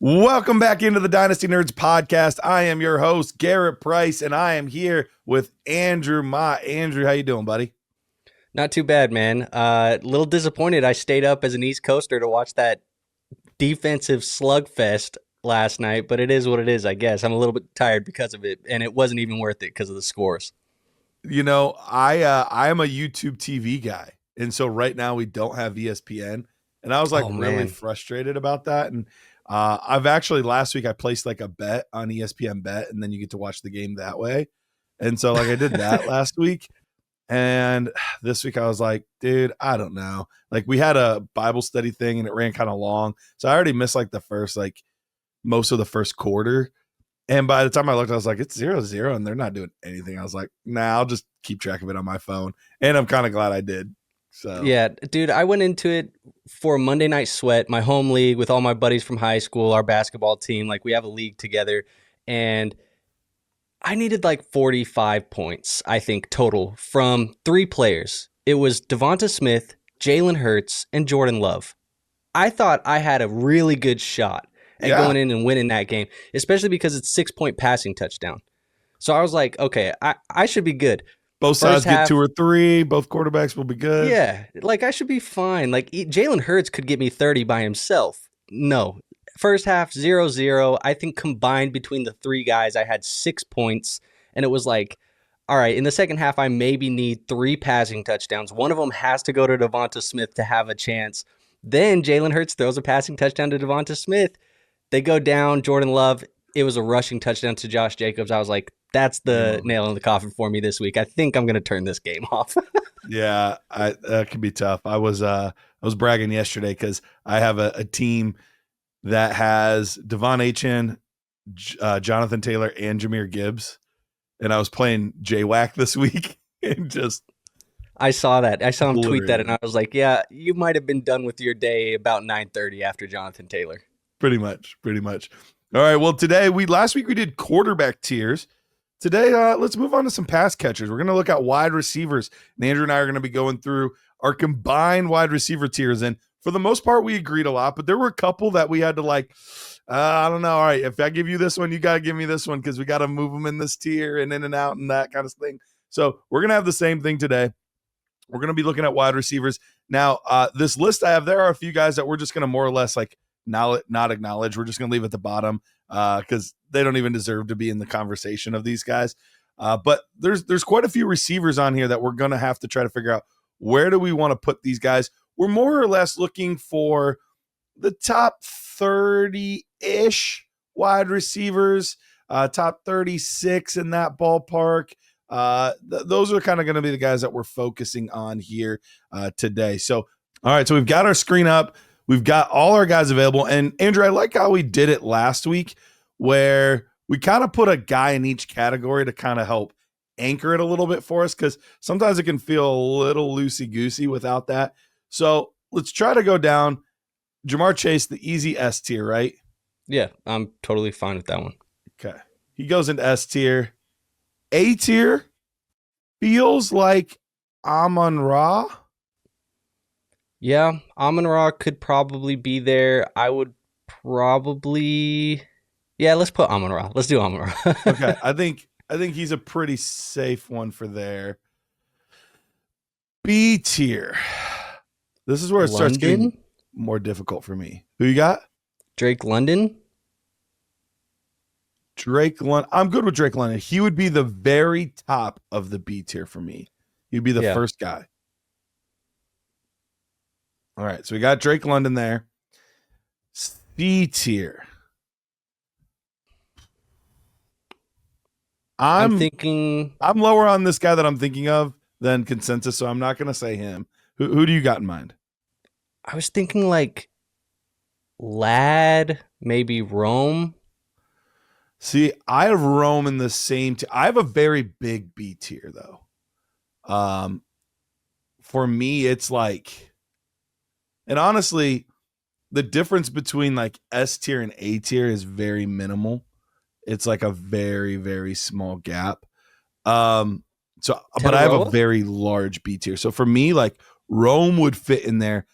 Welcome back into the Dynasty Nerds podcast. I am your host, Garrett Price, and I am here with Andrew Mott. Andrew, how you doing, buddy? Not too bad, man. A little disappointed I stayed up as an East Coaster to watch that defensive slugfest last night, but it is what it is, I guess. I'm a little bit tired because of it, and it wasn't even worth it because of the scores. You know, I am a YouTube TV guy, and so right now we don't have ESPN, and I was like really frustrated about that. And I've actually last week I placed like a bet on ESPN Bet, and then you get to watch the game that way. And so like I did that last week. And this week I was like, dude, I don't know. Like we had a Bible study thing and it ran kind of long. So I already missed like the first, like most of the first quarter. And by the time I looked, I was like, it's 0-0 and they're not doing anything. I was like, nah, I'll just keep track of it on my phone. And I'm kind of glad I did. So yeah, dude, I went into it for Monday Night Sweat, my home league with all my buddies from high school, our basketball team. Like we have a league together, and I needed like 45 points, I think, total from 3 players. It was DeVonta Smith, Jalen Hurts, and Jordan Love. I thought I had a really good shot at going in and winning that game, especially because it's 6-point passing touchdown. So I was like, okay, I should be good. Both sides get 2 or 3. Both quarterbacks will be good. Yeah, like I should be fine. Like Jalen Hurts could get me 30 by himself. No. First half, 0-0. I think combined between the 3 guys, I had 6 points. And it was like, all right, in the second half, I maybe need 3 passing touchdowns. One of them has to go to DeVonta Smith to have a chance. Then Jalen Hurts throws a passing touchdown to DeVonta Smith. They go down. Jordan Love, it was a rushing touchdown to Josh Jacobs. I was like, that's the nail in the coffin for me this week. I think I'm going to turn this game off. Yeah, that could be tough. I was bragging yesterday because I have a team that has Devon Achane, Jonathan Taylor, and Jahmyr Gibbs. And I was playing J-Wack this week. And just I saw that. I saw him tweet that, and I was like, yeah, you might have been done with your day about 9:30 after Jonathan Taylor. Pretty much. All right, well, last week we did quarterback tiers. Today, let's move on to some pass catchers. We're going to look at wide receivers. And Andrew and I are going to be going through our combined wide receiver tiers. And for the most part, we agreed a lot, but there were a couple that we had to I don't know. All right, if I give you this one, you got to give me this one because we got to move them in this tier and in and out and that kind of thing. So we're going to have the same thing today. We're going to be looking at wide receivers. Now, this list I have, there are a few guys that we're just going to more or less not acknowledge. We're just going to leave at the bottom because they don't even deserve to be in the conversation of these guys. But there's quite a few receivers on here that we're going to have to try to figure out where do we want to put these guys. We're more or less looking for the top 30-ish wide receivers, top 36 in that ballpark. Those are kind of going to be the guys that we're focusing on here today. So, all right, so we've got our screen up. We've got all our guys available. And Andrew, I like how we did it last week where we kind of put a guy in each category to kind of help anchor it a little bit for us because sometimes it can feel a little loosey-goosey without that. So let's try to go down. Jamar Chase, the easy S tier, right? Yeah, I'm totally fine with that one. Okay. He goes into S tier. A tier feels like Amon-Ra. Yeah, Amon-Ra could probably be there. I would probably... Yeah, let's put Amon-Ra. Let's do Amon-Ra. Okay, I think he's a pretty safe one for there. B tier. This is where it starts getting more difficult for me. Who you got? Drake London. I'm good with Drake London. He would be the very top of the B tier for me. He'd be the first guy. All right, so we got Drake London there. C tier. I'm lower on this guy that I'm thinking of than consensus, so I'm not going to say him. Who do you got in mind? I was thinking like Lad, maybe Rome. See, I have Rome in the same tier. I have a very big B tier, though. For me, it's like, and honestly, the difference between like S tier and A tier is very minimal. It's like a very, very small gap. But I have a very large B tier. So for me, like Rome would fit in there.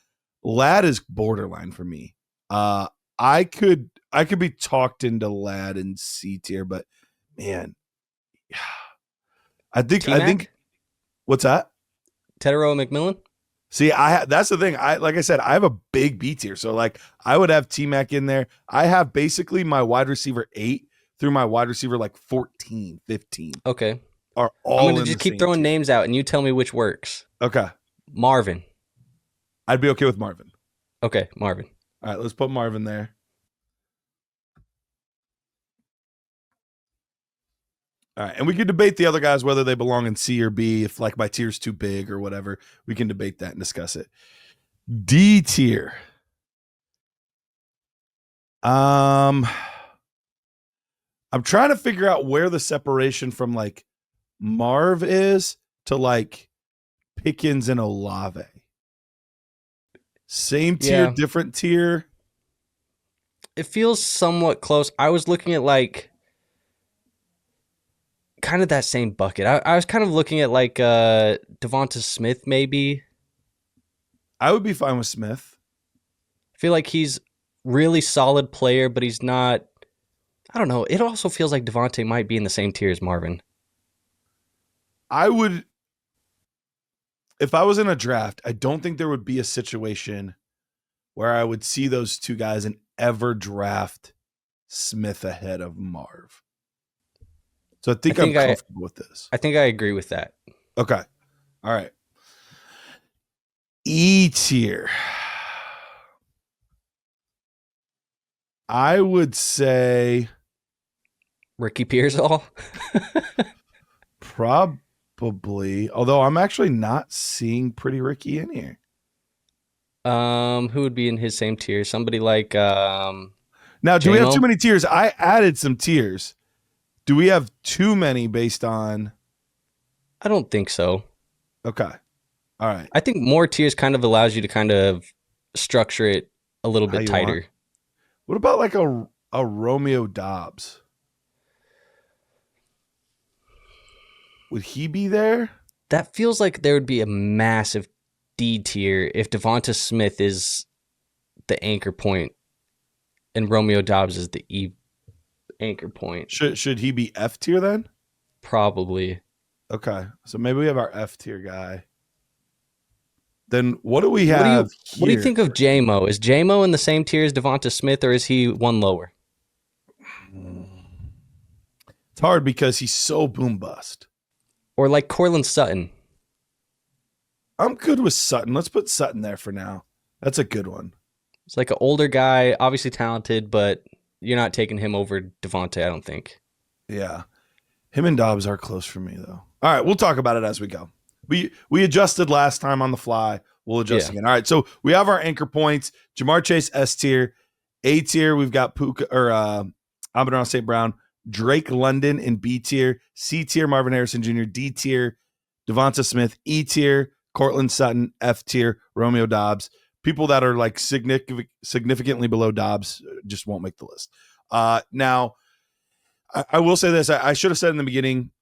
Lad is borderline for me. I could I could be talked into Lad and C tier, but man, I think what's that? Tetairoa McMillan? See, that's the thing. Like I said, I have a big B tier. So like I would have T-Mac in there. I have basically my wide receiver 8 through my wide receiver like 14, 15. Okay. Are all I'm going to just keep throwing names out and you tell me which works. Okay. Marvin. I'd be okay with Marvin. Okay, Marvin. All right, let's put Marvin there. All right, and we can debate the other guys whether they belong in C or B. If like my tier's too big or whatever, we can debate that and discuss it. D tier. I'm trying to figure out where the separation from like Marv is to like Pickens and Olave. Same tier, Yeah. different tier. It feels somewhat close. I was looking at like kind of that same bucket. I was kind of looking at like DeVonta Smith maybe. I would be fine with Smith. I feel like he's really solid player, but he's not. I don't know. It also feels like Davante might be in the same tier as Marvin. I would, if I was in a draft, I don't think there would be a situation where I would see those two guys and ever draft Smith ahead of Marv. So I think I'm comfortable with this. I think I agree with that. Okay. All right. E tier. I would say Ricky Pearsall. probably, although I'm actually not seeing Pretty Ricky in here. Who would be in his same tier? Somebody like now, do we have too many tiers? I added some tiers. Do we have too many based on? I don't think so. Okay. All right. I think more tiers kind of allows you to kind of structure it a little bit tighter. What about like a Romeo Dobbs? Would he be there? That feels like there would be a massive D tier if DeVonta Smith is the anchor point and Romeo Dobbs is the E anchor point. Should he be F tier then? Probably. Okay. So maybe we have our F tier guy. Then what do we have What do you think of J-Mo? Is J-Mo in the same tier as DeVonta Smith or is he one lower? It's hard because he's so boom bust. Or like Courtland Sutton? I'm good with Sutton. Let's put Sutton there for now. That's a good one. It's like an older guy, obviously talented, but you're not taking him over Davante, I don't think. Yeah. Him and Dobbs are close for me, though. All right, we'll talk about it as we go. We adjusted last time on the fly. We'll adjust again. All right, so we have our anchor points. Jamar Chase, S tier. A tier, we've got Amon-Ra St. Brown. Drake London in B tier. C tier, Marvin Harrison Jr. D tier, DeVonta Smith. E tier, Courtland Sutton. F tier, Romeo Dobbs. People that are like significantly below Dobbs just won't make the list. Now, I will say this. I should have said in the beginning,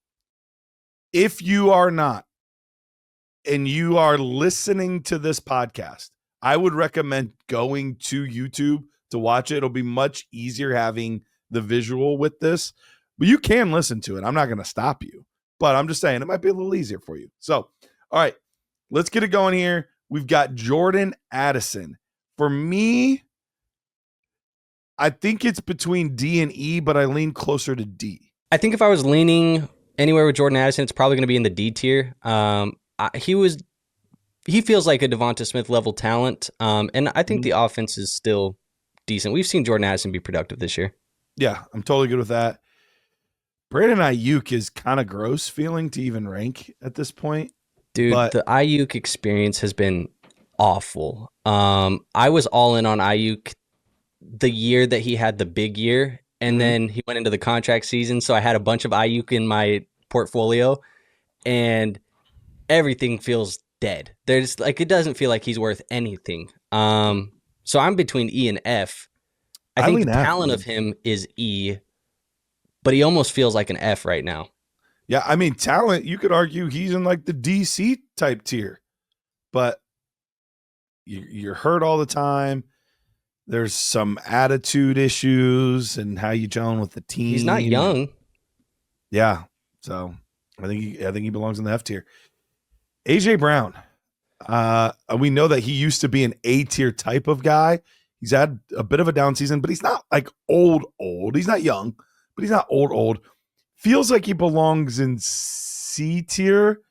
if you are not, and you are listening to this podcast, I would recommend going to YouTube to watch it. It'll be much easier having the visual with this, but you can listen to it. I'm not going to stop you, but I'm just saying it might be a little easier for you. So, all right, let's get it going here. We've got Jordan Addison. For me, I think it's between D and E, but I lean closer to D. I think if I was leaning anywhere with Jordan Addison, it's probably going to be in the D tier. He feels like a DeVonta Smith level talent, and I think the offense is still decent. We've seen Jordan Addison be productive this year. Yeah, I'm totally good with that. Brandon Aiyuk is kind of gross feeling to even rank at this point. Dude, the Aiyuk experience has been awful. I was all in on Aiyuk the year that he had the big year, and then he went into the contract season, so I had a bunch of Aiyuk in my portfolio, and everything feels dead. There's like it doesn't feel like he's worth anything. So I'm between E and F. I think the talent of him is E, but he almost feels like an F right now. Yeah, I mean, talent, you could argue he's in like the DC type tier, but you're hurt all the time. There's some attitude issues and how you gel with the team. He's not young. Yeah. So I think he belongs in the F tier. AJ Brown. We know that he used to be an A tier type of guy. He's had a bit of a down season, but he's not like old. He's not young, but he's not old. Feels like he belongs in C tier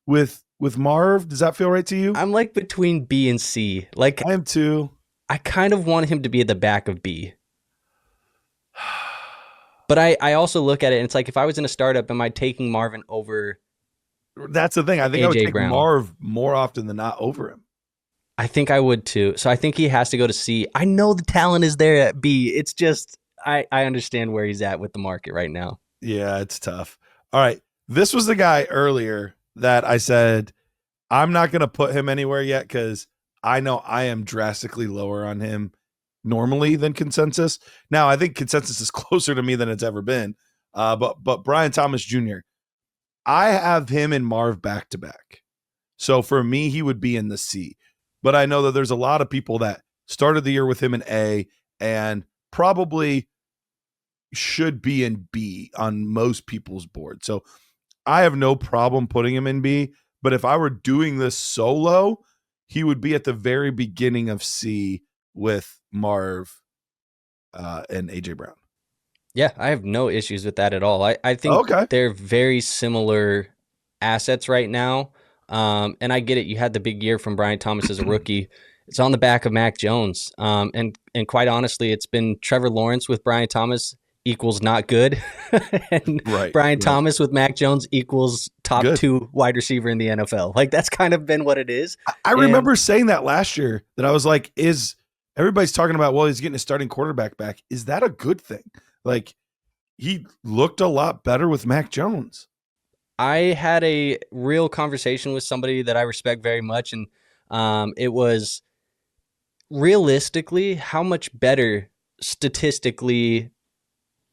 with Marv. Does that feel right to you? I'm like between B and C. Like I am too. I kind of want him to be at the back of B. But I also look at it and it's like, if I was in a startup, am I taking Marvin over? That's the thing. I think I would take Brown. Marv more often than not over him. I think I would too. So I think he has to go to C. I know the talent is there at B. It's just, I understand where he's at with the market right now. Yeah, it's tough. All right. This was the guy earlier that I said, I'm not going to put him anywhere yet because I know I am drastically lower on him normally than consensus. Now, I think consensus is closer to me than it's ever been. But Brian Thomas Jr., I have him and Marv back to back. So for me, he would be in the C. But I know that there's a lot of people that started the year with him in A and probably should be in B on most people's board. So I have no problem putting him in B. But if I were doing this solo, he would be at the very beginning of C with Marv and AJ Brown. Yeah, I have no issues with that at all. I think they're very similar assets right now. And I get it. You had the big year from Brian Thomas as a rookie. It's on the back of Mac Jones. And quite honestly, it's been Trevor Lawrence with Brian Thomas equals not good. And Brian Thomas with Mac Jones equals top 2 wide receiver in the NFL. Like, that's kind of been what it is. I remember saying that last year, that I was like, everybody's talking about, well, he's getting a starting quarterback back. Is that a good thing? Like, he looked a lot better with Mac Jones. I had a real conversation with somebody that I respect very much, and it was realistically, how much better statistically,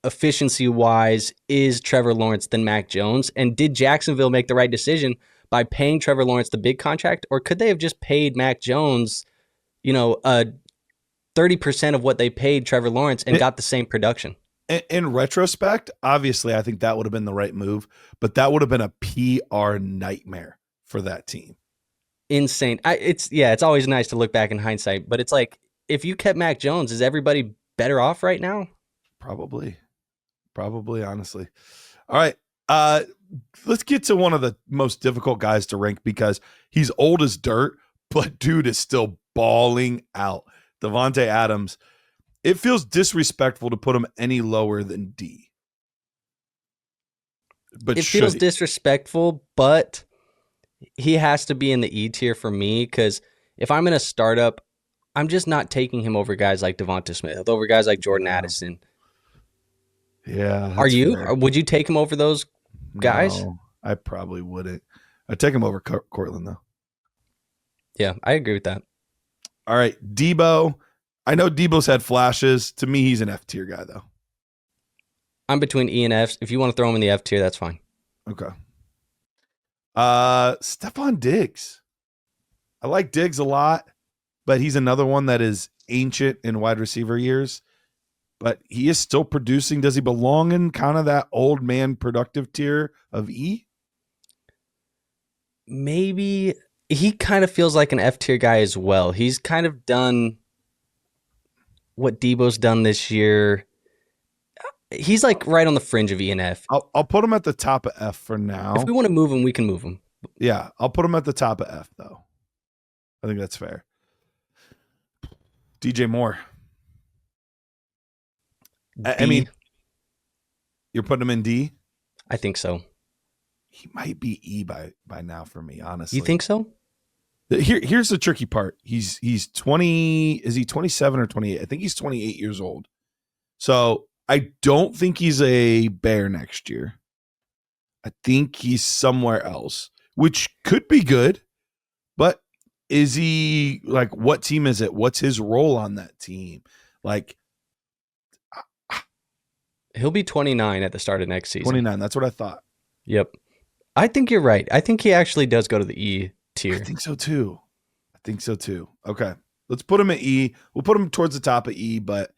efficiency-wise, is Trevor Lawrence than Mac Jones? And did Jacksonville make the right decision by paying Trevor Lawrence the big contract, or could they have just paid Mac Jones, 30% of what they paid Trevor Lawrence and got the same production? In retrospect, obviously, I think that would have been the right move, but that would have been a PR nightmare for that team. Insane. It's always nice to look back in hindsight, but it's like, if you kept Mac Jones, is everybody better off right now? Probably, honestly. All right. Let's get to one of the most difficult guys to rank because he's old as dirt, but dude is still balling out. Davante Adams. It feels disrespectful to put him any lower than D. But it feels disrespectful, but he has to be in the E tier for me because if I'm in a startup, I'm just not taking him over guys like DeVonta Smith, over guys like Jordan Addison. Yeah. Are you? Fair. Would you take him over those guys? No, I probably wouldn't. I'd take him over Cortland, though. Yeah, I agree with that. All right, Deebo. I know Deebo's had flashes. To me, he's an F tier guy, though. I'm between E and F. If you want to throw him in the F tier, that's fine. Okay. Stephon Diggs. I like Diggs a lot, but he's another one that is ancient in wide receiver years. But he is still producing. Does he belong in kind of that old man productive tier of E? Maybe. He kind of feels like an F tier guy as well. He's kind of done what Deebo's done this year. He's like right on the fringe of E and F. I'll put him at the top of F for now. If we want to move him, we can move him. Yeah, I'll put him at the top of F, though. I think that's fair. DJ Moore. I mean, you're putting him in D? I think so. He might be E by now for me, honestly. You think so? Here's the tricky part. He's 20. Is he 27 or 28? I think he's 28 years old. So I don't think he's a Bear next year. I think he's somewhere else, which could be good. But is he like, what team is it? What's his role on that team? Like, he'll be 29 at the start of next season. 29. That's what I thought. Yep. I think you're right. I think he actually does go to the E tier. I think so too. Okay. Let's put him at E. We'll put him towards the top of E, but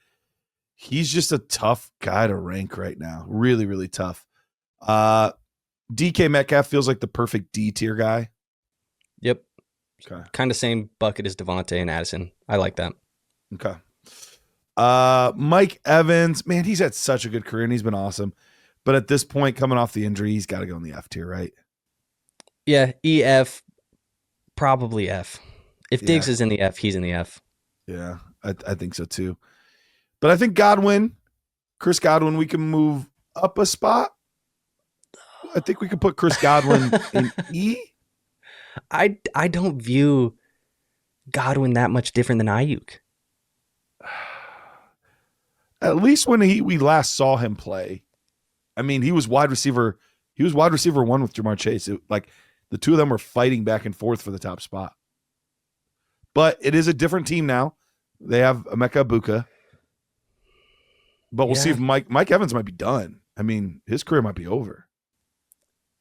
he's just a tough guy to rank right now. Really, really tough. DK Metcalf feels like the perfect D tier guy. Yep. Okay. Kind of same bucket as Davante and Addison. I like that. Okay. Mike Evans, man, he's had such a good career and he's been awesome. But at this point, coming off the injury, he's got to go in the F tier, right? Yeah, EF, probably F. If Diggs is in the F, he's in the F. Yeah, I think so too. But I think Chris Godwin, we can move up a spot. I think we could put Chris Godwin in E. I don't view Godwin that much different than Aiyuk. At least when we last saw him play, I mean, he was wide receiver. He was wide receiver 1 with Ja'Marr Chase. Like the two of them were fighting back and forth for the top spot. But it is a different team now. They have Emeka Egbuka. But we'll see if Mike Evans might be done. I mean, his career might be over.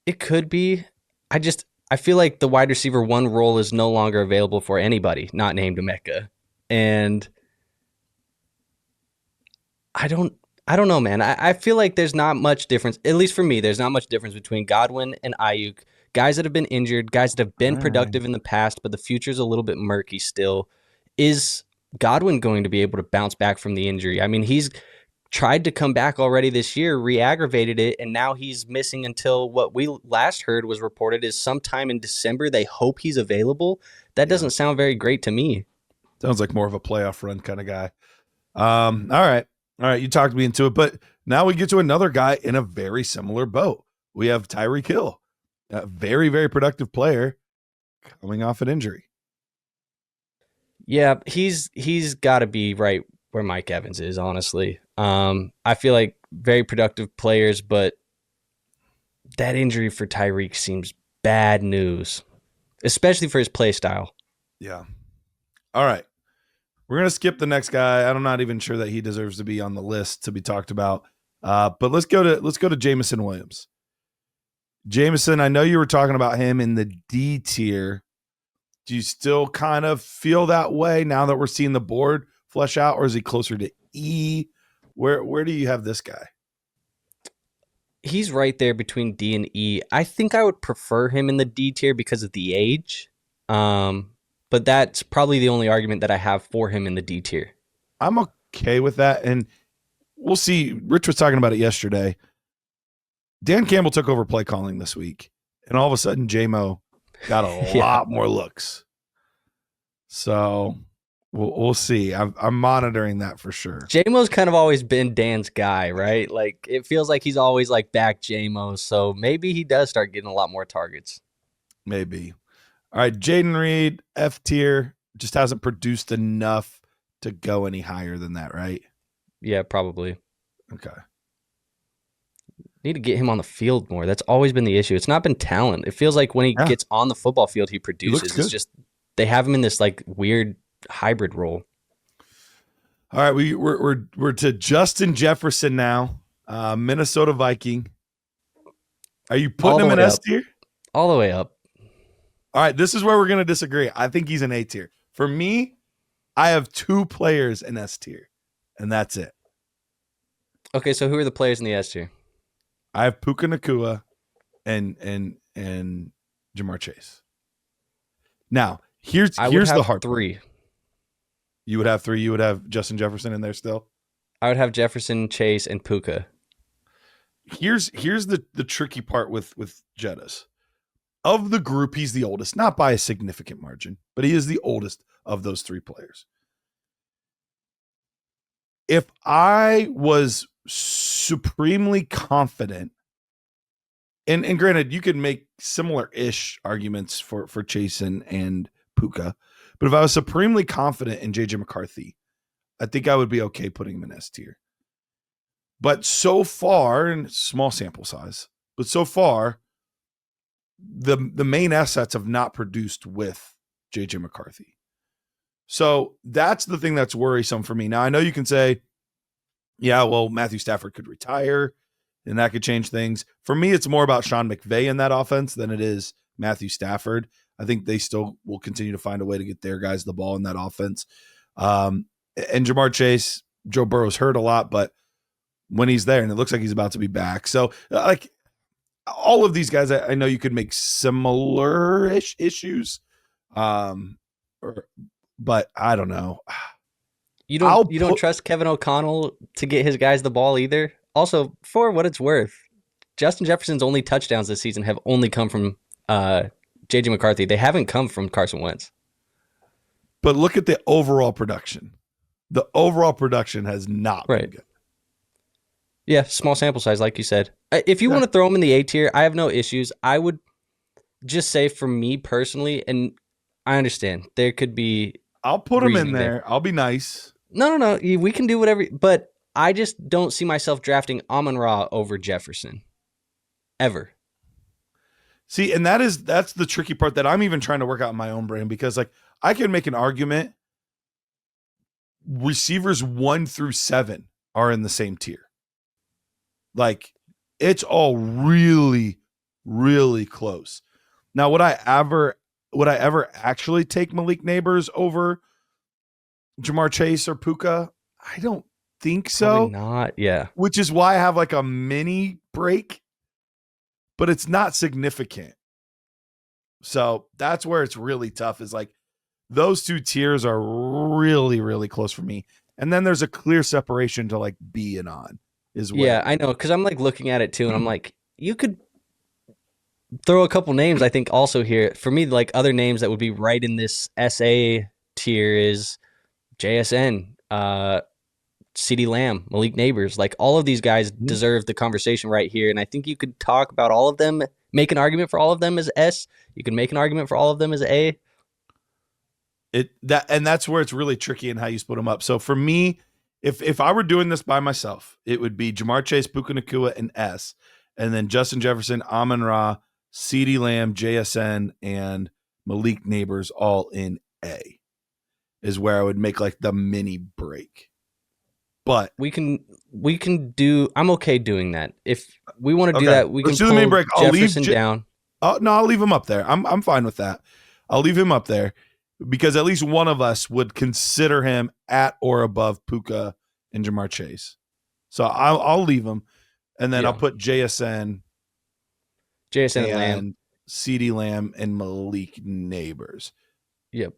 It could be. I feel like the wide receiver 1 role is no longer available for anybody not named Emeka. And I don't know, man. I feel like there's not much difference, at least for me, there's not much difference between Godwin and Aiyuk. Guys that have been injured, guys that have been productive in the past, but the future's a little bit murky still. Is Godwin going to be able to bounce back from the injury? I mean, he's tried to come back already this year, re-aggravated it, and now he's missing until what we last heard was reported is sometime in December. They hope he's available. That doesn't sound very great to me. Sounds like more of a playoff run kind of guy. All right. You talked me into it, but now we get to another guy in a very similar boat. We have Tyreek Hill, a very, very productive player coming off an injury. Yeah, he's got to be right where Mike Evans is, honestly. I feel like very productive players, but that injury for Tyreek seems bad news, especially for his play style. Yeah. All right. We're going to skip the next guy. I'm not even sure that he deserves to be on the list to be talked about. But let's go to Jameson WIlliams. Jameson, I know you were talking about him in the D tier. Do you still kind of feel that way now that we're seeing the board flesh out, or is he closer to E? Where do you have this guy? He's right there between D and E. I think I would prefer him in the D tier because of the age. But that's probably the only argument that I have for him in the D tier. I'm okay with that. And we'll see. Rich was talking about it yesterday. Dan Campbell took over play calling this week. And all of a sudden, J-Mo got a lot more looks. So we'll see. I'm monitoring that for sure. J-Mo's kind of always been Dan's guy, right? Like, it feels like he's always like back J-Mo. So maybe he does start getting a lot more targets. Maybe. All right, Jayden Reed, F tier, just hasn't produced enough to go any higher than that, right? Yeah, probably. Okay. Need to get him on the field more. That's always been the issue. It's not been talent. It feels like when he gets on the football field, he produces. It's just they have him in this like weird hybrid role. All right, we're to Justin Jefferson now, Minnesota Viking. Are you putting him in S tier? All the way up. All right, this is where we're going to disagree. I think he's an A tier. For me, I have 2 players in S tier, and that's it. Okay, so who are the players in the S tier? I have Puka Nacua and Ja'Marr Chase. Now, here's the hard 3. Part. You would have 3. You would have Justin Jefferson in there still? I would have Jefferson, Chase, and Puka. Here's the tricky part with Jettas. Of the group, he's the oldest, not by a significant margin, but he is the oldest of those 3 players. If I was supremely confident, and granted, you could make similar-ish arguments for Chase and Puka, but if I was supremely confident in J.J. McCarthy, I think I would be okay putting him in S tier. But so far, and small sample size, but so far, the main assets have not produced with J.J. McCarthy. So that's the thing that's worrisome for me. Now, I know you can say, yeah, well, Matthew Stafford could retire, and that could change things. For me, it's more about Sean McVay in that offense than it is Matthew Stafford. I think they still will continue to find a way to get their guys the ball in that offense. And Jamar Chase, Joe Burrow's hurt a lot, but when he's there, and it looks like he's about to be back. So, like, all of these guys, I know you could make similar-ish issues, but I don't know. You don't trust Kevin O'Connell to get his guys the ball either? Also, for what it's worth, Justin Jefferson's only touchdowns this season have only come from J.J. McCarthy. They haven't come from Carson Wentz. But look at the overall production. The overall production has not been good. Yeah, small sample size, like you said. If you want to throw him in the A tier, I have no issues. I would just say for me personally, and I understand, there could be... I'll put him in there. I'll be nice. No. We can do whatever, but I just don't see myself drafting Amon-Ra over Jefferson. Ever. See, and that's the tricky part that I'm even trying to work out in my own brain, because like I can make an argument receivers 1 through 7 are in the same tier. Like it's all really, really close. Now, would I ever actually take Malik Nabers over Jamar Chase or Puka? I don't think so. Probably not, yeah. Which is why I have like a mini break, but it's not significant. So that's where it's really tough, is like those two tiers are really, really close for me. And then there's a clear separation to like B and on is where. Yeah, I know. Cause I'm like looking at it too. And I'm like, you could throw a couple names, I think also here for me, like other names that would be right in this SA tier is JSN, CeeDee Lamb, Malik Nabers. Like all of these guys deserve the conversation right here. And I think you could talk about all of them, make an argument for all of them as S. You can make an argument for all of them as A. That's where it's really tricky in how you split them up. So for me, if I were doing this by myself, it would be Jamar Chase, Puka Nacua, and S, and then Justin Jefferson, Amon-Ra, CeeDee Lamb, JSN, and Malik Nabers all in A is where I would make like the mini break. But we can do. I'm okay doing that. If we want to do that, we Let's can do the mini break. I'll Jefferson leave down. No, I'll leave him up there. I'm fine with that. I'll leave him up there because at least one of us would consider him at or above Puka and Jamar Chase. So I'll leave him, and then I'll put JSN and Lamb, CeeDee Lamb, and Malik Nabers. Yep.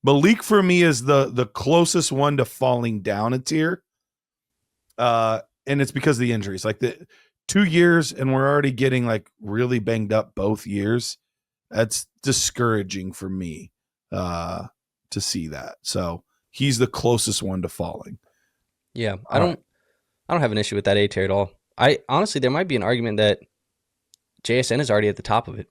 Malik for me is the closest one to falling down a tier. And it's because of the injuries. Like the 2 years and we're already getting like really banged up both years. That's discouraging for me to see that. So he's the closest one to falling. Yeah. I don't have an issue with that A tier at all. I honestly, there might be an argument that JSN is already at the top of it.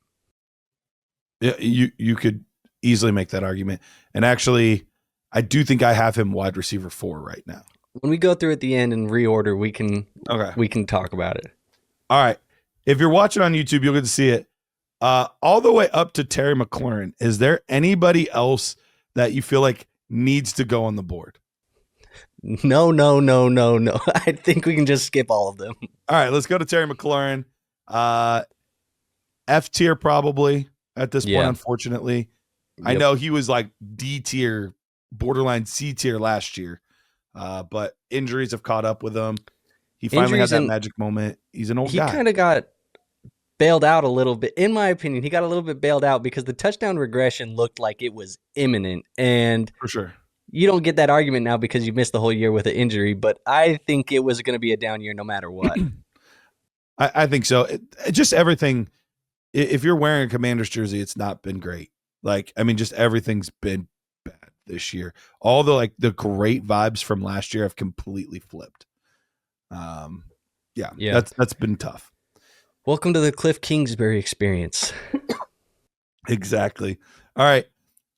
Yeah, you could easily make that argument. And actually, I do think I have him wide receiver 4 right now. When we go through at the end and reorder, we can talk about it. All right. If you're watching on YouTube, you'll get to see it. All the way up to Terry McLaurin. Is there anybody else that you feel like needs to go on the board? No. I think we can just skip all of them. All right, let's go to Terry McLaurin. F tier probably at this point, unfortunately. Yep. I know he was like D tier, borderline C tier last year, but injuries have caught up with him. He finally had that magic moment. He's an old guy. He kind of got bailed out a little bit. In my opinion, he got a little bit bailed out because the touchdown regression looked like it was imminent. And for sure, you don't get that argument now because you missed the whole year with an injury, but I think it was going to be a down year no matter what. I think so. Just everything. If you're wearing a Commanders jersey, it's not been great. Like, I mean, just everything's been bad this year. All the great vibes from last year have completely flipped. Yeah. That's been tough. Welcome to the Cliff Kingsbury experience. Exactly. All right.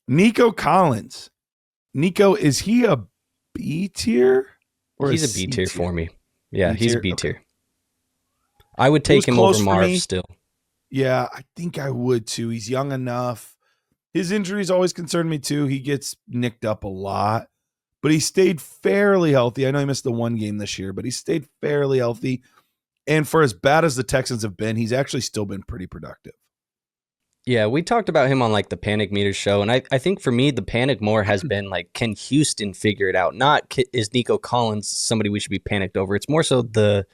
Nico Collins. Nico, is he a B tier? He's a B tier for me. Yeah, he's a B tier. Okay. I would take him over Marv still. Yeah, I think I would too. He's young enough. His injuries always concern me too. He gets nicked up a lot, but he stayed fairly healthy. I know he missed the one game this year, but he stayed fairly healthy. And for as bad as the Texans have been, he's actually still been pretty productive. Yeah, we talked about him on like the Panic Meter show, and I think for me the panic more has been like, can Houston figure it out? Not is Nico Collins somebody we should be panicked over. It's more so the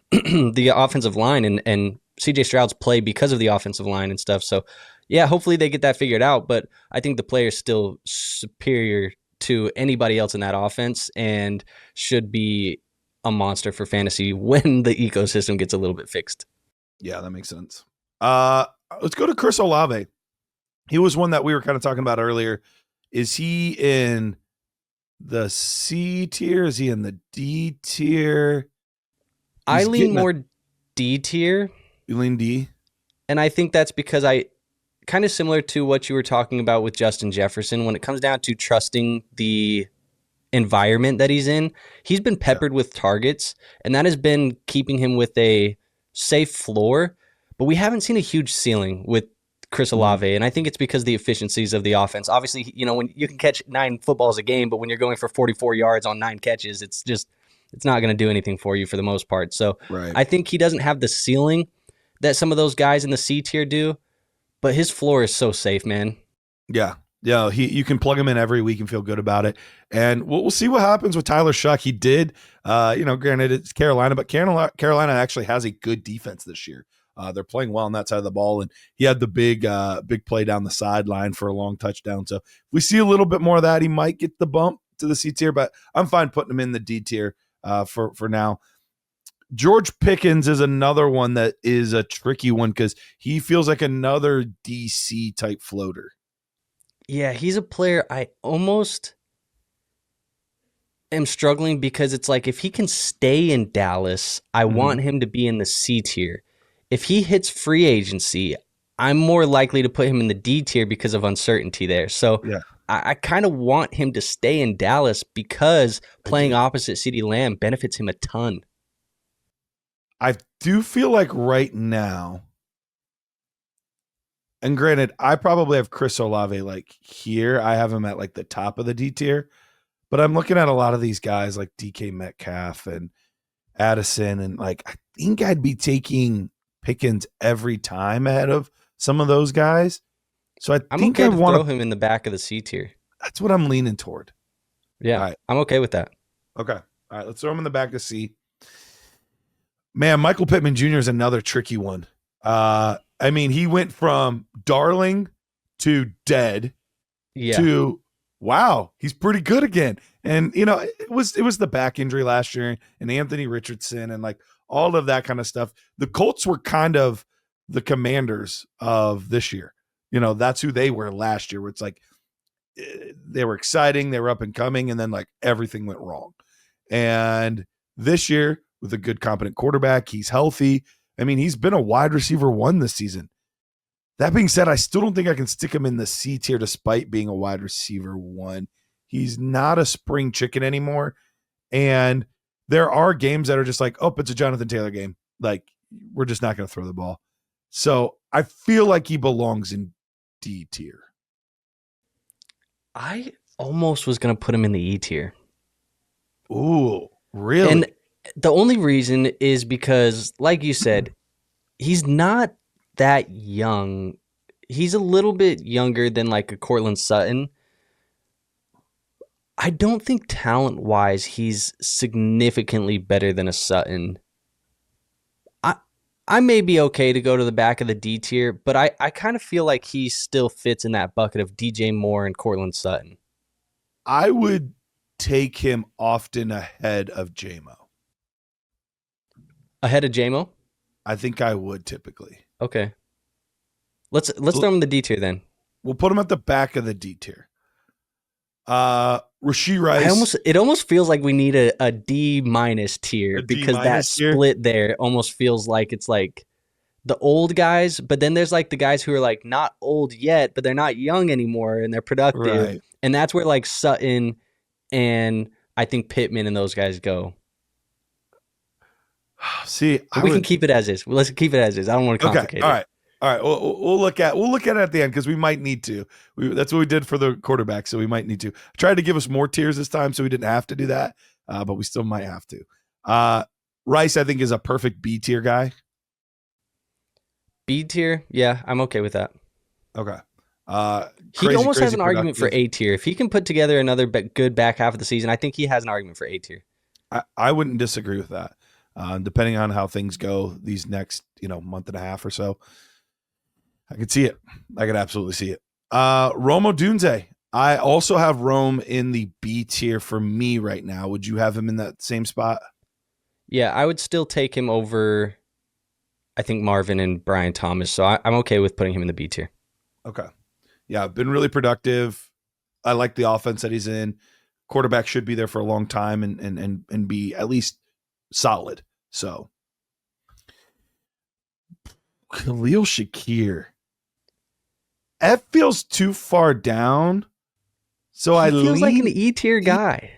the offensive line and CJ Stroud's play because of the offensive line and stuff. So yeah, hopefully they get that figured out. But I think the player's still superior to anybody else in that offense and should be a monster for fantasy when the ecosystem gets a little bit fixed. Yeah, that makes sense. Let's go to Chris Olave. He was one that we were kind of talking about earlier. Is he in the C tier? Is he in the D tier? I lean more D tier. You lean D? And I think that's because I kind of similar to what you were talking about with Justin Jefferson. When it comes down to trusting the environment that he's in, he's been peppered with targets, and that has been keeping him with a safe floor. But we haven't seen a huge ceiling with Chris Olave, and I think it's because of the efficiencies of the offense. Obviously, you know, when you can catch 9 footballs a game, but when you're going for 44 yards on 9 catches, it's not going to do anything for you for the most part. So I think he doesn't have the ceiling that some of those guys in the C tier do, but his floor is so safe, man. Yeah. Yeah, you can plug him in every week and feel good about it. And we'll see what happens with Tyler Shuck. He did, granted it's Carolina, but Carolina actually has a good defense this year. They're playing well on that side of the ball, and he had the big play down the sideline for a long touchdown. So if we see a little bit more of that, he might get the bump to the C tier, but I'm fine putting him in the D tier for now. George Pickens is another one that is a tricky one because he feels like another DC type floater. Yeah, he's a player I almost am struggling because it's like if he can stay in Dallas, I want him to be in the C tier. If he hits free agency, I'm more likely to put him in the D tier because of uncertainty there. So I kind of want him to stay in Dallas because playing opposite CeeDee Lamb benefits him a ton. I do feel like right now, and granted, I probably have Chris Olave like here. I have him at like the top of the D tier, but I'm looking at a lot of these guys like DK Metcalf and Addison, and like I think I'd be taking Pickens every time ahead of some of those guys. So I'm okay to throw him in the back of the C tier. That's what I'm leaning toward. Yeah, right. I'm okay with that. Okay. All right, let's throw him in the back of C. Man, Michael Pittman Jr. is another tricky one. I mean, he went from darling to dead to wow, he's pretty good again. And you know, it was the back injury last year and Anthony Richardson and like all of that kind of stuff. The Colts were kind of the Commanders of this year. You know, that's who they were last year, where it's like they were exciting, they were up and coming, and then like everything went wrong. And this year, with a good, competent quarterback, he's healthy. I mean, he's been a wide receiver 1 this season. That being said, I still don't think I can stick him in the C tier despite being a wide receiver 1. He's not a spring chicken anymore. And there are games that are just like, oh, it's a Jonathan Taylor game. Like, we're just not going to throw the ball. So I feel like he belongs in D tier. I almost was going to put him in the E tier. Ooh, really? And the only reason is because, like you said, he's not that young. He's a little bit younger than like a Cortland Sutton. I don't think talent-wise he's significantly better than a Sutton. I may be okay to go to the back of the D tier, but I kind of feel like he still fits in that bucket of DJ Moore and Cortland Sutton. I would take him often ahead of JMO. Ahead of JMO? I think I would typically. Okay. Let's throw him in the D tier then. We'll put him at the back of the D tier. Rashee Rice. It almost feels like we need a D minus tier because that split there almost feels like it's like the old guys, but then there's like the guys who are like not old yet, but they're not young anymore and they're productive. Right. And that's where like Sutton and I think Pittman and those guys go. See, we can keep it as is. Let's keep it as is. I don't want to complicate it. All right. All right. We'll look at it at the end because we might need to. That's what we did for the quarterback, so we might need to. I tried to give us more tiers this time, so we didn't have to do that, but we still might have to. Rice, I think, is a perfect B tier guy. B tier? Yeah, I'm okay with that. Okay. He almost has Crazy an argument for productive. A tier. If he can put together another good back half of the season, I think he has an argument for A tier. I wouldn't disagree with that. Depending on how things go these next, month and a half or so, I could see it. I could absolutely see it. Rome Odunze. I also have Rome in the B tier for me right now. Would you have him in that same spot? Yeah, I would still take him over, I think, Marvin and Brian Thomas. So I'm okay with putting him in the B tier. Okay. Yeah, been really productive. I like the offense that he's in. Quarterback should be there for a long time and be at least solid. So Khalil Shakir. That feels too far down. So He I feels like an lean. E tier guy.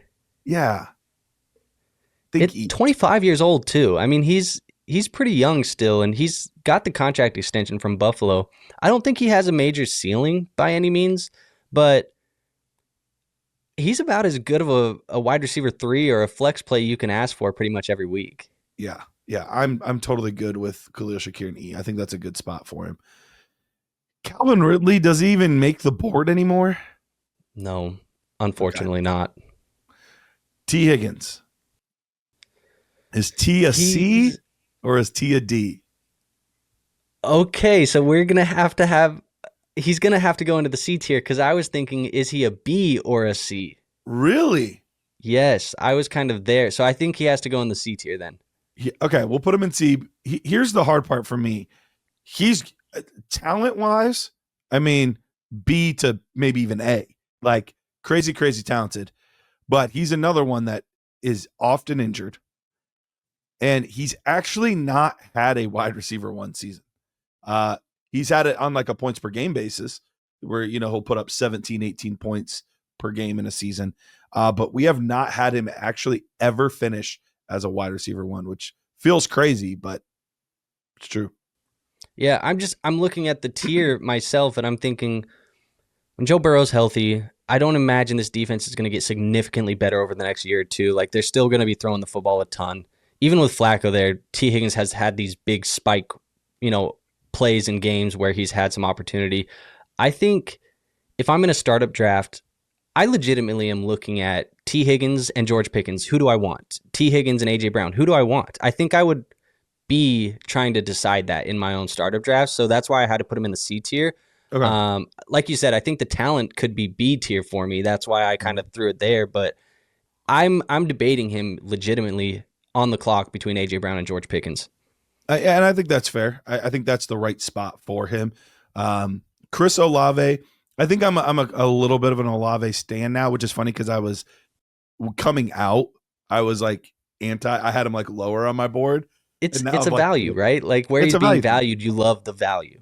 Yeah. It's 25 years old too. I mean, he's pretty young still, and he's got the contract extension from Buffalo. I don't think he has a major ceiling by any means, but he's about as good of a wide receiver 3 or a flex play you can ask for pretty much every week. Yeah. Yeah. I'm totally good with Khalil Shakir and E. I think that's a good spot for him. Calvin Ridley, does he even make the board anymore? No, unfortunately not. T. Higgins. Is T a C or is T a D? Okay, so we're going to have he's going to have to go into the C tier because I was thinking, is he a B or a C? Really? Yes, I was kind of there. So I think he has to go in the C tier then. Okay, we'll put him in C. Here's the hard part for me. He's talent-wise, I mean, B to maybe even A. Like, crazy talented. But he's another one that is often injured. And he's actually not had a wide receiver 1 season. He's had it on like a points per game basis where, he'll put up 17, 18 points per game in a season. But we have not had him actually ever finish as a wide receiver 1, which feels crazy, but it's true. Yeah, I'm looking at the tier myself and I'm thinking when Joe Burrow's healthy, I don't imagine this defense is going to get significantly better over the next year or two. Like they're still going to be throwing the football a ton. Even with Flacco there, T. Higgins has had these big spike, plays in games where he's had some opportunity. I think if I'm in a startup draft, I legitimately am looking at T. Higgins and George Pickens. Who do I want? T. Higgins and A.J. Brown. Who do I want? I think I would be trying to decide that in my own startup draft. So that's why I had to put him in the C tier. Okay. Like you said, I think the talent could be B tier for me. That's why I kind of threw it there. But I'm debating him legitimately on the clock between A.J. Brown and George Pickens. And I think that's fair. I think that's the right spot for him. Chris Olave, I think I'm a little bit of an Olave stan now, which is funny because I was coming out. I was like I had him like lower on my board. It's a value, right? Like where he's being valued, you love the value.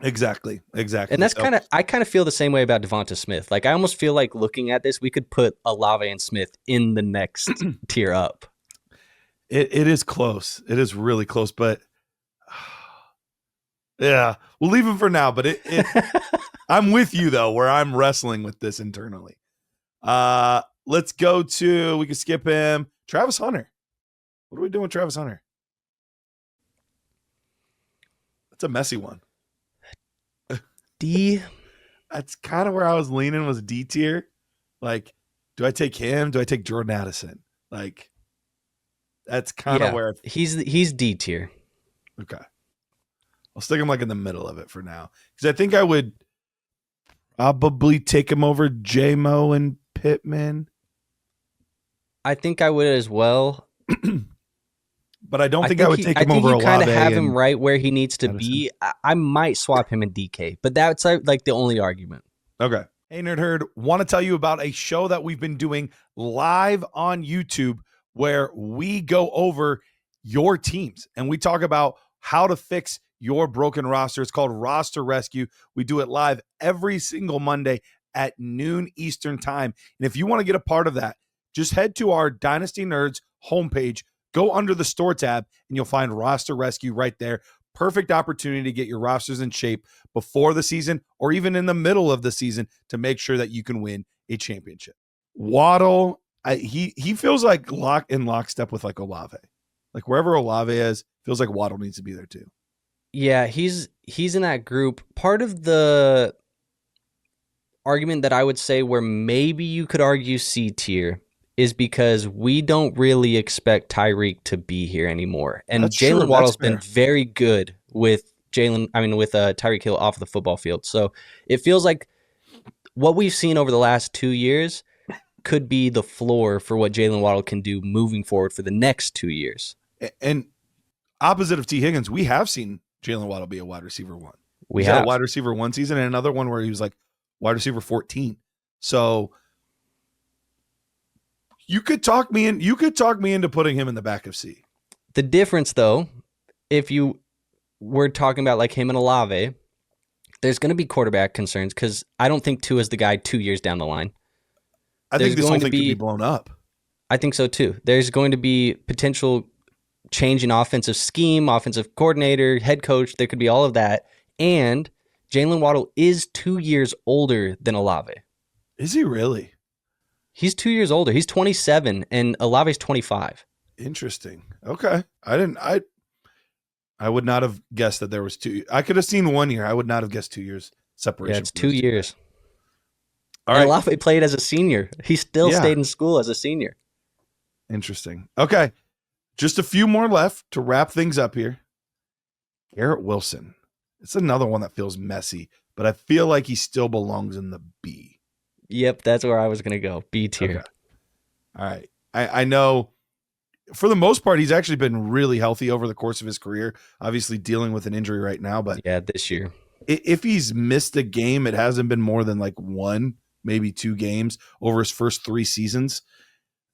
Exactly. And that's I kind of feel the same way about DeVonta Smith. Like I almost feel like looking at this, we could put Olave and Smith in the next tier up. It is close. It is really close, but yeah, we'll leave him for now. But I'm with you though, where I'm wrestling with this internally. Let's go to, we can skip him. Travis Hunter. What are we doing with Travis Hunter? That's a messy one. D. That's kind of where I was leaning, was D tier. Like, do I take him? Do I take Jordan Addison? Like, that's kind of where he's D tier. Okay. I'll stick him like in the middle of it for now. Because I think I would probably take him over J-Mo and Pittman. I think I would as well. But I don't think I would take him over Olave. I think you kind of have him right where he needs to be. I might swap him in DK, but that's like the only argument. Okay. Hey, Nerd Herd, want to tell you about a show that we've been doing live on YouTube where we go over your teams and we talk about how to fix your broken roster. It's called Roster Rescue. We do it live every single Monday at noon Eastern time. And if you want to get a part of that, just head to our Dynasty Nerds homepage, go under the store tab, and you'll find Roster Rescue right there. Perfect opportunity to get your rosters in shape before the season or even in the middle of the season to make sure that you can win a championship. Waddle, he feels like lockstep with like Olave. Like wherever Olave is, feels like Waddle needs to be there too. Yeah, he's he's in that group. Part of the argument that I would say where maybe you could argue C tier is because we don't really expect Tyreek to be here anymore. And That's true. Jaylen Waddle's That's been fair. very good with Tyreek Hill off the football field. So it feels like what we've seen over the last 2 years could be the floor for what Jaylen Waddle can do moving forward for the next 2 years. And opposite of T. Higgins, we have seen Jaylen Waddle be a wide receiver one. We He's had have a wide receiver one season and another one where he was like wide receiver 14. So you could talk me into putting him in the back of C. The difference, though, if you were talking about like him and Olave, there's going to be quarterback concerns because I don't think Tua is the guy 2 years down the line. I think this whole thing could be blown up. I think so too. There's going to be potential change in offensive scheme, offensive coordinator, head coach. There could be all of that. And Jaylen Waddle is 2 years older than Olave. Is he really? He's 2 years older. He's 27 and Olave's 25. Interesting. Okay. I would not have guessed that there was 2. I could have seen 1 year. I would not have guessed 2 years separation. Yeah, it's 2 years. All right. Olave played as a senior. He still stayed in school as a senior. Interesting. Okay. Just a few more left to wrap things up here. Garrett Wilson. It's another one that feels messy, but I feel like he still belongs in the B. Yep, that's where I was going to go. B tier. Okay. All right. I know for the most part, he's actually been really healthy over the course of his career, obviously dealing with an injury right now. But yeah, this year. If he's missed a game, it hasn't been more than like 1, maybe 2 games over his first 3 seasons.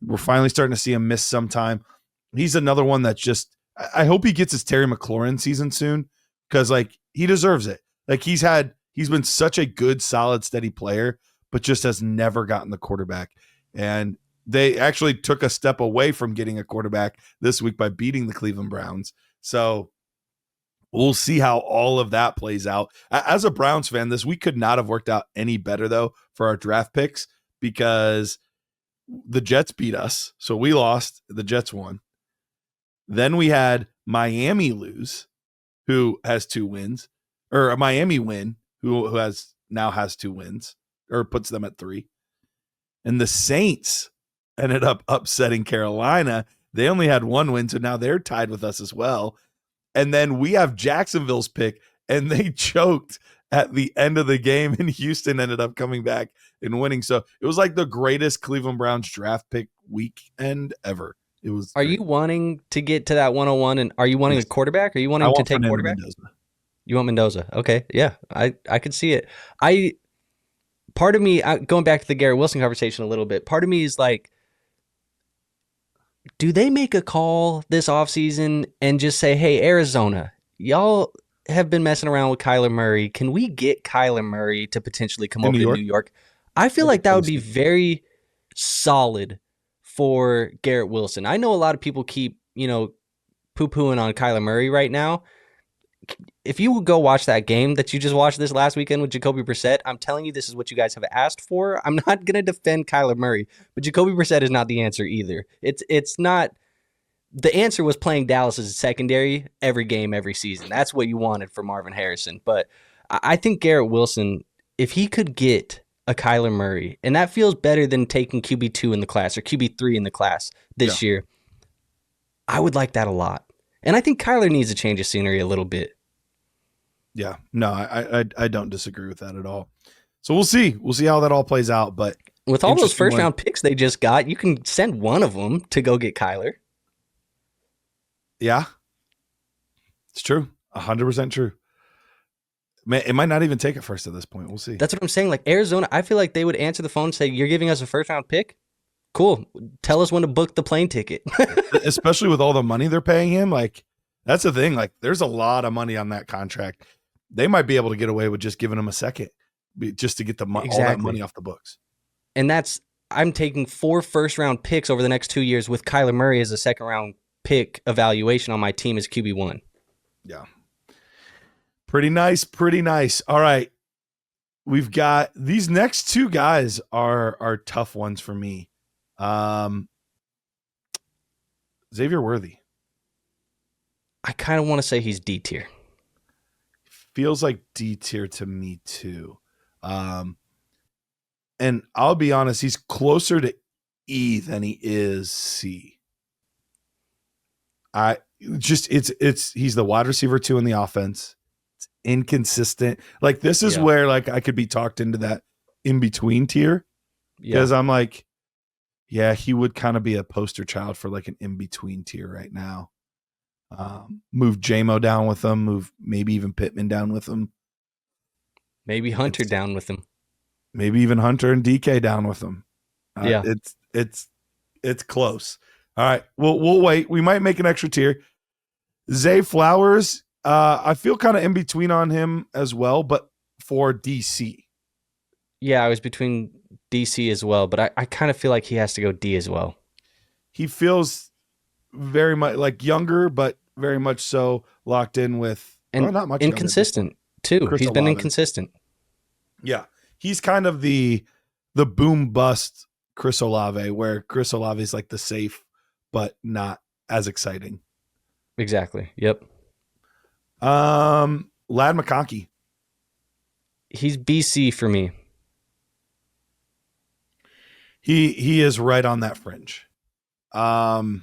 We're finally starting to see him miss some time. He's another one that's just, I hope he gets his Terry McLaurin season soon because like he deserves it. Like he's been such a good, solid, steady player, but just has never gotten the quarterback. And they actually took a step away from getting a quarterback this week by beating the Cleveland Browns. So we'll see how all of that plays out. As a Browns fan, this week could not have worked out any better though for our draft picks because the Jets beat us. So we lost, the Jets won. Then we had Miami lose, who has 2 wins, or a Miami win, who now has 2 wins, or puts them at 3. And the Saints ended up upsetting Carolina. They only had 1 win, so now they're tied with us as well. And then we have Jacksonville's pick, and they choked at the end of the game, and Houston ended up coming back and winning. So it was like the greatest Cleveland Browns draft pick weekend ever. It was. Are you wanting to get to that 101, and are you wanting a quarterback? Are you wanting to take quarterback? Mendoza. You want Mendoza? Okay, yeah, I could see it. Part of me, going back to the Garrett Wilson conversation a little bit, part of me is like, do they make a call this offseason and just say, hey, Arizona, y'all have been messing around with Kyler Murray. Can we get Kyler Murray to potentially come over to New York? I feel like that would be very solid for Garrett Wilson. I know a lot of people keep, poo-pooing on Kyler Murray right now. If you would go watch that game that you just watched this last weekend with Jacoby Brissett, I'm telling you, this is what you guys have asked for. I'm not going to defend Kyler Murray, but Jacoby Brissett is not the answer either. It's not. The answer was playing Dallas as a secondary every game, every season. That's what you wanted for Marvin Harrison. But I think Garrett Wilson, if he could get a Kyler Murray, and that feels better than taking QB2 in the class or QB3 in the class this year, I would like that a lot. And I think Kyler needs a change of scenery a little bit. Yeah, no, I don't disagree with that at all. So we'll see. We'll see how that all plays out. But with all those first round picks they just got, you can send one of them to go get Kyler. Yeah, it's true. 100% true. It might not even take it first at this point. We'll see. That's what I'm saying. Like Arizona, I feel like they would answer the phone and say, you're giving us a first round pick? Cool. Tell us when to book the plane ticket. Especially with all the money they're paying him. Like, that's the thing. Like, there's a lot of money on that contract. They might be able to get away with just giving him a second just to get all that money off the books. And I'm taking 4 first round picks over the next 2 years with Kyler Murray as a second round pick evaluation on my team as QB1. Yeah. Pretty nice. Pretty nice. All right. We've got these next 2 guys are tough ones for me. Xavier Worthy. I kind of want to say he's D tier. feels like D tier to me too. And I'll be honest, he's closer to E than he is C. He's the wide receiver 2 in the offense. It's inconsistent. Like this is where like I could be talked into that in between tier because I'm like, yeah, he would kind of be a poster child for like an in between tier right now. Move JMO down with him, move maybe even Pittman down with him. Maybe Hunter down with him. Maybe even Hunter and DK down with him. It's close. All right, we'll wait. We might make an extra tier. Zay Flowers, I feel kind of in between on him as well, but for DC. Yeah, I was between DC as well, but I kind of feel like he has to go D as well. He feels very much like younger, but very much so locked in with not much inconsistent too. He's been inconsistent. Yeah, he's kind of the boom bust Chris Olave, where Chris Olave is like the safe, but not as exciting. Exactly. Yep. Lad McConkey. He's BC for me. He is right on that fringe. I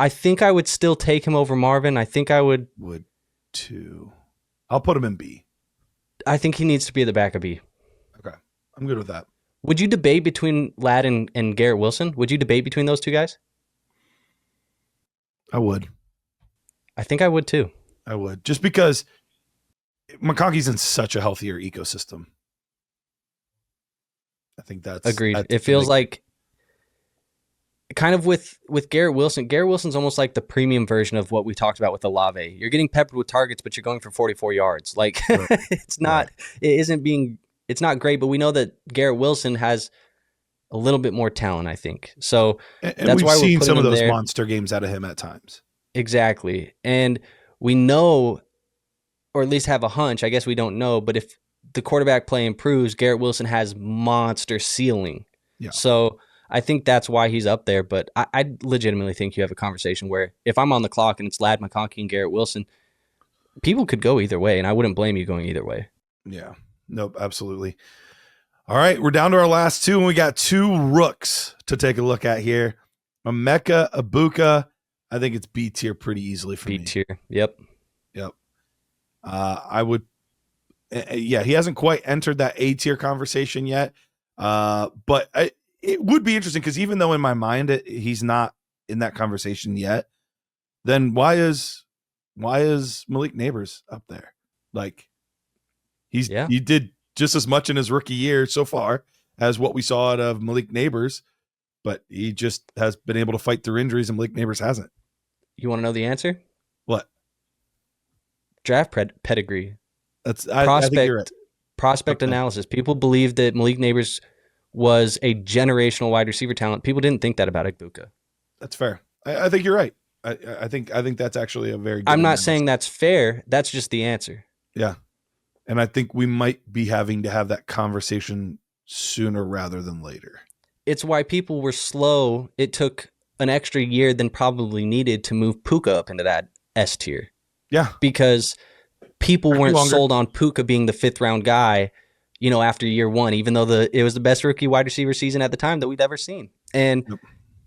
think I would still take him over Marvin. I think I would too. I'll put him in B. I think he needs to be at the back of B. Okay. I'm good with that. Would you debate between Ladd and Garrett Wilson? Would you debate between those two guys? I would. I think I would too. I would. Just because McConkey's in such a healthier ecosystem. I think that's agreed. It feels like kind of with Garrett Wilson. Garrett Wilson's almost like the premium version of what we talked about with Olave. You're getting peppered with targets, but you're going for 44 yards. Like right. It's not. Right. It's not great, but we know that Garrett Wilson has a little bit more talent, I think. So and that's why we've seen some of those there. Monster games out of him at times. Exactly. And we know, or at least have a hunch, I guess we don't know, but if the quarterback play improves, Garrett Wilson has monster ceiling. Yeah. So I think that's why he's up there. But I legitimately think you have a conversation where if I'm on the clock and it's Ladd McConkey and Garrett Wilson, people could go either way, and I wouldn't blame you going either way. Yeah. Nope, absolutely. All right, we're down to our last two, and we got two rooks to take a look at here. Emeka Egbuka, I think it's B tier pretty easily for me. B tier, yep. I would, he hasn't quite entered that A tier conversation yet, but it would be interesting because even though in my mind he's not in that conversation yet, then why is Malik Nabers up there? Like, he did just as much in his rookie year so far as what we saw out of Malik Nabers, but he just has been able to fight through injuries, and Malik Nabers hasn't. You want to know the answer? What? Draft pedigree. I think you're right. Prospect analysis. People believe that Malik Nabers was a generational wide receiver talent. People didn't think that about Egbuka. That's fair. I think you're right. I think that's actually a very good I'm not analysis. saying that's fair. That's just the answer. Yeah. And I think we might be having to have that conversation sooner rather than later. It's why people were slow. It took an extra year than probably needed to move Puka up into that S tier. Yeah. Because people weren't sold on Puka being the 5th round guy, after year one, even though it was the best rookie wide receiver season at the time that we'd ever seen. And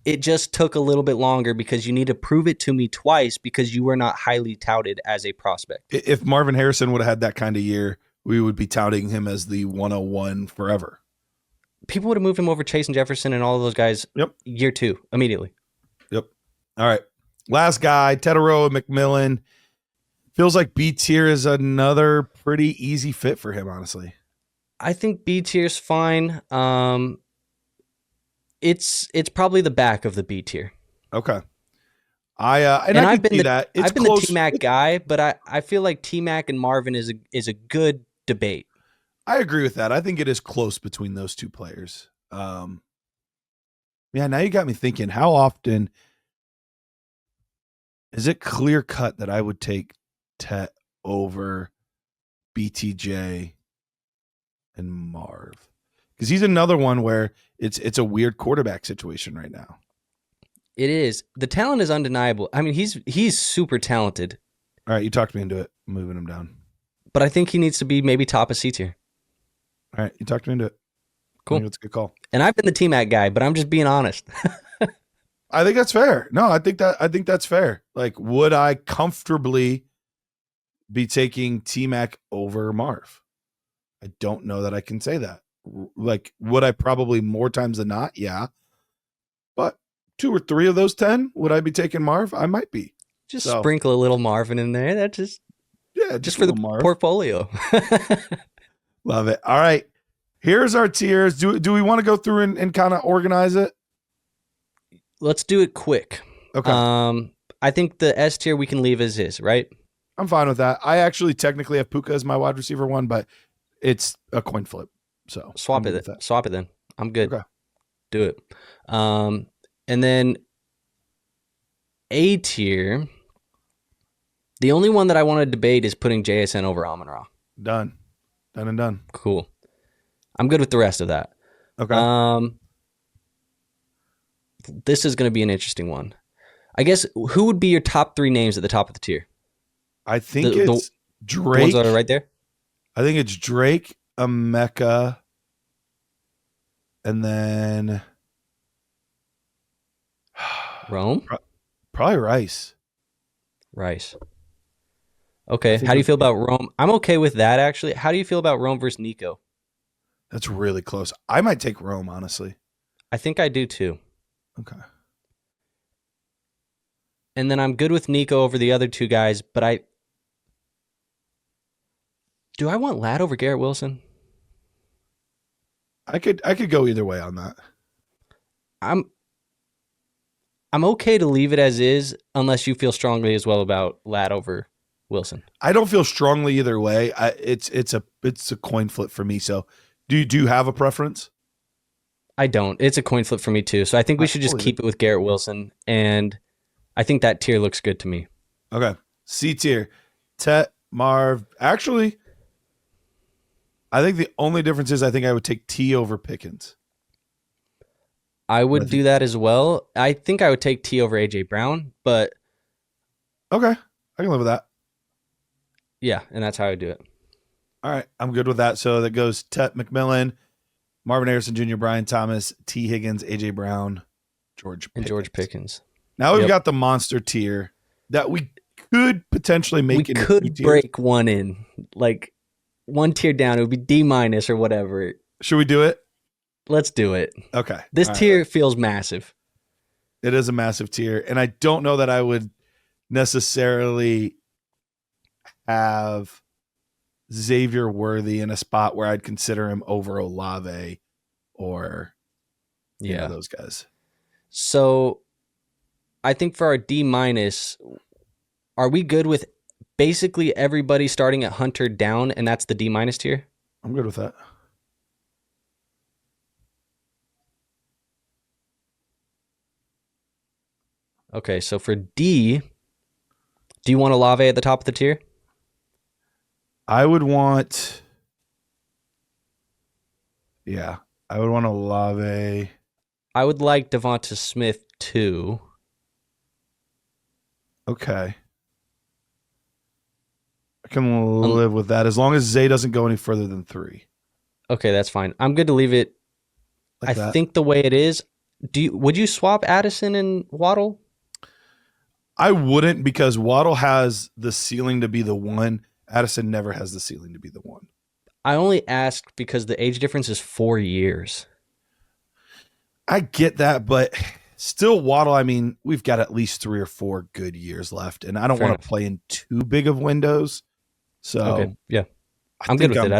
it just took a little bit longer because you need to prove it to me twice because you were not highly touted as a prospect. If Marvin Harrison would have had that kind of year, we would be touting him as the 101 forever. People would have moved him over Chase and Jefferson and all of those guys year 2 immediately. Yep. All right. Last guy, Tetairoa McMillan. Feels like B tier is another pretty easy fit for him, honestly. I think B tier's fine. It's probably the back of the B tier. Okay. I've been the T-Mac guy, but I feel like T-Mac and Marvin is a good debate. I agree with that. I think it is close between those two players. Now you got me thinking, how often is it clear cut that I would take Tet over BTJ and Marv? Because he's another one where it's a weird quarterback situation right now. It is. The talent is undeniable. I mean, he's super talented. All right, you talked me into it, moving him down. But I think he needs to be maybe top of C tier. All right, you talked me into it. Cool. I think that's a good call. And I've been the T-Mac guy, but I'm just being honest. I think that's fair. No, I think that's fair. Like, would I comfortably be taking T-Mac over Marv? I don't know that I can say that. Like, would I probably more times than not? Yeah. But 2 or 3 of those 10, would I be taking Marv? I might be. Just sprinkle a little Marvin in there. That just for the Marv portfolio. Love it. All right. Here's our tiers. Do we want to go through and kind of organize it? Let's do it quick. Okay. I think the S tier we can leave as is, right? I'm fine with that. I actually technically have Puka as my wide receiver 1, but it's a coin flip. So swap it then. I'm good. Okay. Do it. And then A tier. The only one that I want to debate is putting JSN over Amon-Ra. Done and done. Cool. I'm good with the rest of that. Okay. This is going to be an interesting one. I guess who would be your top 3 names at the top of the tier? I think it's Drake. The ones that are right there? I think it's Drake, Emeka, and then Rome? Probably Rice. Okay. How do you feel about Rome? I'm okay with that, actually. How do you feel about Rome versus Nico? That's really close. I might take Rome, honestly. I think I do, too. Okay. And then I'm good with Nico over the other 2 guys, but do I want Ladd over Garrett Wilson? I could go either way on that. I'm okay to leave it as is, unless you feel strongly as well about Ladd over Wilson. I don't feel strongly either way. It's a coin flip for me. So, do you have a preference? I don't. It's a coin flip for me too. So I think we should just keep it with Garrett Wilson, and I think that tier looks good to me. Okay, C tier, Tet, Marv. Actually, I think the only difference is I think I would take T over Pickens. I would do that as well. I think I would take T over AJ Brown, but okay, I can live with that. Yeah, and that's how I do it. All right, I'm good with that. So that goes Tet McMillan, Marvin Harrison Jr., Brian Thomas, T. Higgins, AJ Brown, George Pickens. Now we've got the monster tier that we could potentially make. We could break one in, like one tier down. It would be D- or whatever. Should we do it? Let's do it. Okay. This tier feels massive. It is a massive tier, and I don't know that I would necessarily have Xavier Worthy in a spot where I'd consider him over Olave or those guys. So I think for our D-, are we good with basically everybody starting at Hunter down, and that's the D- tier? I'm good with that. Okay, so for D, do you want Olave at the top of the tier? I would want Olave. I would like DeVonta Smith too. Okay. I can live with that as long as Zay doesn't go any further than 3. Okay, that's fine. I'm good to leave it. Like I think the way it is. Would you swap Addison and Waddle? I wouldn't, because Waddle has the ceiling to be the 1. Addison never has the ceiling to be the 1. I only asked because the age difference is 4 years. I get that, but still Waddle, I mean, we've got at least 3 or 4 good years left, and I don't want to play in too big of windows. So okay, yeah. I'm good with it.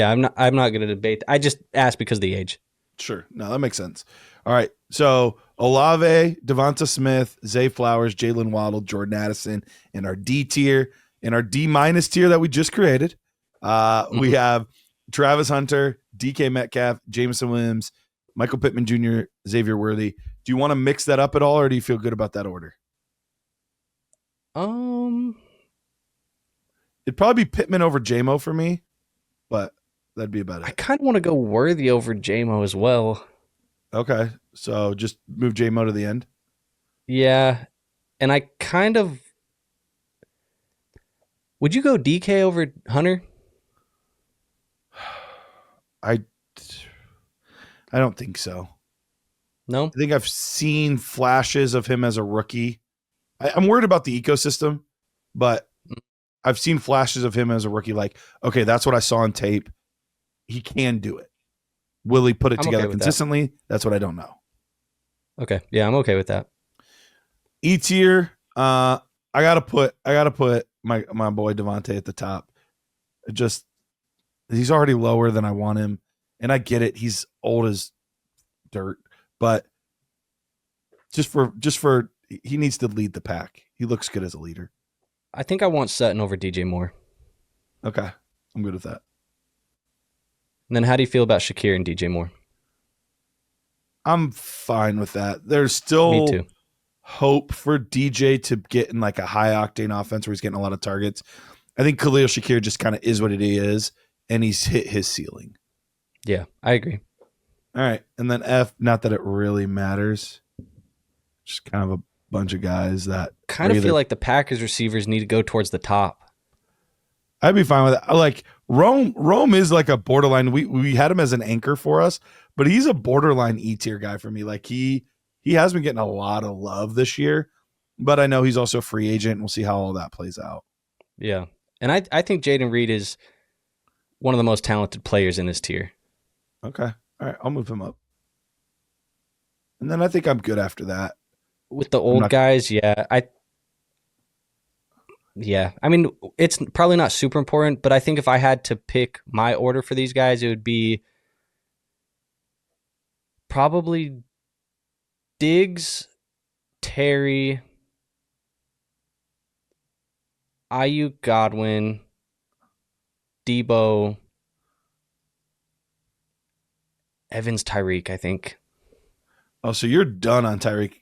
I'm not going to debate. I just asked because of the age. Sure. No, that makes sense. All right. So Olave, DeVonta Smith, Zay Flowers, Jaylen Waddle, Jordan Addison in our D tier. In our D- tier that we just created, we have Travis Hunter, DK Metcalf, Jameson WIlliams, Michael Pittman Jr., Xavier Worthy. Do you want to mix that up at all, or do you feel good about that order? It'd probably be Pittman over JMO for me, but that'd be about it. I kind of want to go Worthy over JMO as well. Okay, so just move JMO to the end. Yeah, and I kind of Would you go DK over Hunter? I don't think so. No? I think I've seen flashes of him as a rookie. I'm worried about the ecosystem, but I've seen flashes of him as a rookie. Like, okay, that's what I saw on tape. He can do it. Will he put it together consistently? That's what I don't know. Okay. Yeah, I'm okay with that. E tier, I gotta put my boy Davante at the top. He's already lower than I want him. And I get it. He's old as dirt, but just for he needs to lead the pack. He looks good as a leader. I think I want Sutton over DJ Moore. Okay. I'm good with that. And then how do you feel about Shakir and DJ Moore? I'm fine with that. There's still Me too. Hope for DJ to get in like a high octane offense where he's getting a lot of targets. I think Khalil Shakir just kind of is what it is, and he's hit his ceiling. Yeah, I agree. All right. And then F, not that it really matters. Just kind of a bunch of guys that kind of feel like the Packers receivers need to go towards the top. I'd be fine with that. Like Rome is like a borderline. We had him as an anchor for us, but he's a borderline E tier guy for me. Like he has been getting a lot of love this year, but I know he's also a free agent. And we'll see how all that plays out. Yeah. And I think Jayden Reed is one of the most talented players in this tier. Okay. All right. I'll move him up. And then I think I'm good after that. With the old guys, yeah. I mean, it's probably not super important, but I think if I had to pick my order for these guys, it would be probably Diggs, Terry, Aiyuk, Godwin, Deebo, Evans, Tyreek, I think. Oh, so you're done on Tyreek.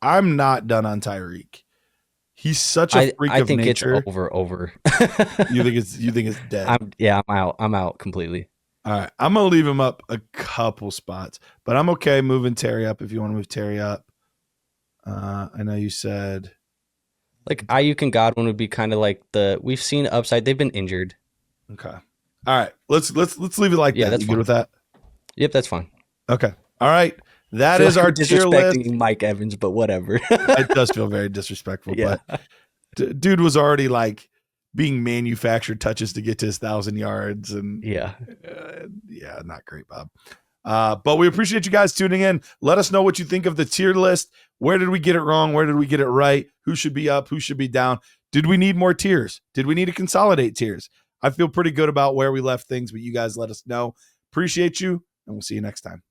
I'm not done on Tyreek. He's such a freak of nature. I think it's over. You think it's dead? I'm out completely. All right. I'm gonna leave him up a couple spots, but I'm okay moving Terry up if you want to move Terry up. I know you said like Aiyuk and Godwin would be kind of like we've seen upside. They've been injured. Okay. All right. Let's leave it like that. That's you good with that? Yep, that's fine. Okay. All right. That is our tier list. Mike Evans, but whatever. It does feel very disrespectful, but dude was already like being manufactured touches to get to his 1,000 yards, and not great, Bob. But we appreciate you guys tuning in. Let us know what you think of the tier list. Where did we get it wrong? Where did we get it right? Who should be up? Who should be down? Did we need more tiers? Did we need to consolidate tiers? I feel pretty good about where we left things, but you guys let us know. Appreciate you, and we'll see you next time.